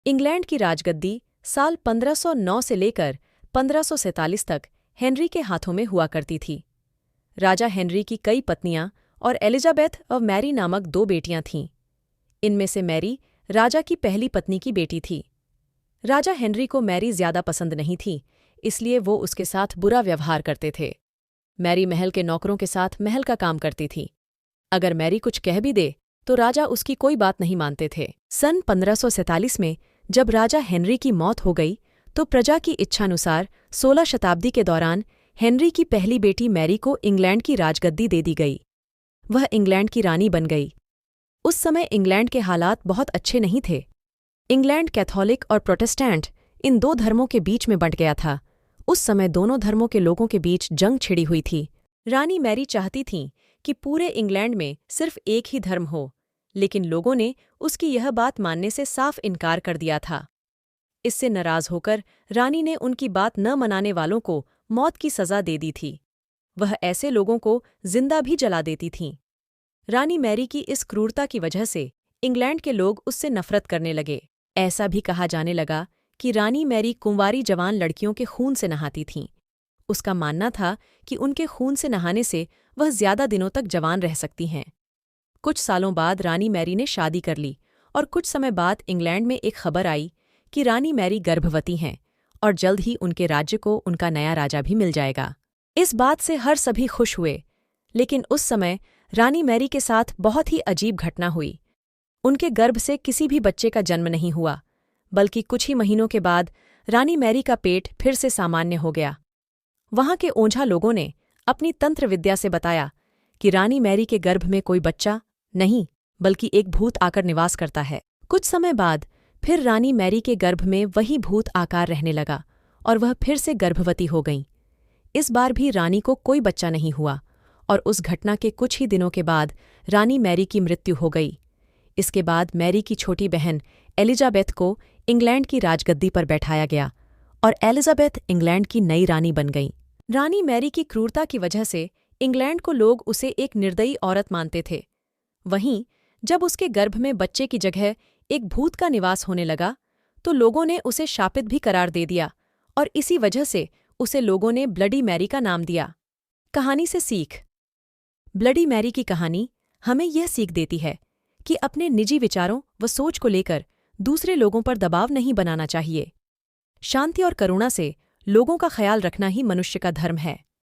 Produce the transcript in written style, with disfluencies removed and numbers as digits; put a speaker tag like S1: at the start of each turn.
S1: England की राजगद्दी साल 1509 से लेकर 1547 तक हेनरी के हाथों में हुआ करती थी। राजा हेनरी की कई पत्नियां और एलिजाबेथ और मैरी नामक दो बेटियां थीं। इनमें से मैरी राजा की पहली पत्नी की बेटी थी। राजा हेनरी को मैरी ज्यादा पसंद नहीं थी, इसलिए वो उसके साथ बुरा व्यवहार करते थे। मैरी महल के नौकरों के साथ महल का काम करती थी। अगर मैरी कुछ कह भी दे तो राजा उसकी कोई बात नहीं मानते थे। सन 1547 में जब राजा हेनरी की मौत हो गई तो प्रजा की इच्छानुसार 16 शताब्दी के दौरान हेनरी की पहली बेटी मैरी को इंग्लैंड की राजगद्दी दे दी गई। वह इंग्लैंड की रानी बन गई। उस समय इंग्लैंड के हालात बहुत अच्छे नहीं थे। इंग्लैंड कैथोलिक और प्रोटेस्टेंट इन दो धर्मों के बीच में बंट गया था। उस समय दोनों धर्मों के लोगों के बीच जंग छिड़ी हुई थी। रानी मैरी चाहती थीं कि पूरे इंग्लैंड में सिर्फ एक ही धर्म हो, लेकिन लोगों ने उसकी यह बात मानने से साफ इनकार कर दिया था। इससे नाराज होकर रानी ने उनकी बात न मनाने वालों को मौत की सजा दे दी थी। वह ऐसे लोगों को जिंदा भी जला देती थीं। रानी मैरी की इस क्रूरता की वजह से इंग्लैंड के लोग उससे नफरत करने लगे। ऐसा भी कहा जाने लगा कि रानी मैरी कुंवारी जवान लड़कियों के खून से नहाती थीं। उसका मानना था कि उनके खून से नहाने से वह ज्यादा दिनों तक जवान रह सकती हैं। कुछ सालों बाद रानी मैरी ने शादी कर ली और कुछ समय बाद इंग्लैंड में एक खबर आई कि रानी मैरी गर्भवती हैं और जल्द ही उनके राज्य को उनका नया राजा भी मिल जाएगा। इस बात से हर सभी खुश हुए, लेकिन उस समय रानी मैरी के साथ बहुत ही अजीब घटना हुई। उनके गर्भ से किसी भी बच्चे का जन्म नहीं हुआ, बल्कि कुछ ही महीनों के बाद रानी मैरी का पेट फिर से सामान्य हो गया। वहां के ओझा लोगों ने अपनी तंत्र विद्या से बताया कि रानी मैरी के गर्भ में कोई बच्चा नहीं, बल्कि एक भूत आकर निवास करता है। कुछ समय बाद फिर रानी मैरी के गर्भ में वही भूत आकार रहने लगा और वह फिर से गर्भवती हो गईं। इस बार भी रानी को कोई बच्चा नहीं हुआ और उस घटना के कुछ ही दिनों के बाद रानी मैरी की मृत्यु हो गई। इसके बाद मैरी की छोटी बहन एलिजाबेथ को इंग्लैंड की राजगद्दी पर बैठाया गया और एलिजाबेथ इंग्लैंड की नई रानी बन गईं। रानी मैरी की क्रूरता की वजह से इंग्लैंड को लोग उसे एक निर्दयी औरत मानते थे। वहीं जब उसके गर्भ में बच्चे की जगह एक भूत का निवास होने लगा तो लोगों ने उसे शापित भी करार दे दिया और इसी वजह से उसे लोगों ने ब्लडी मैरी का नाम दिया। कहानी से सीख। ब्लडी मैरी की कहानी हमें यह सीख देती है कि अपने निजी विचारों व सोच को लेकर दूसरे लोगों पर दबाव नहीं बनाना चाहिए। शांति और करुणा से लोगों का ख्याल रखना ही मनुष्य का धर्म है।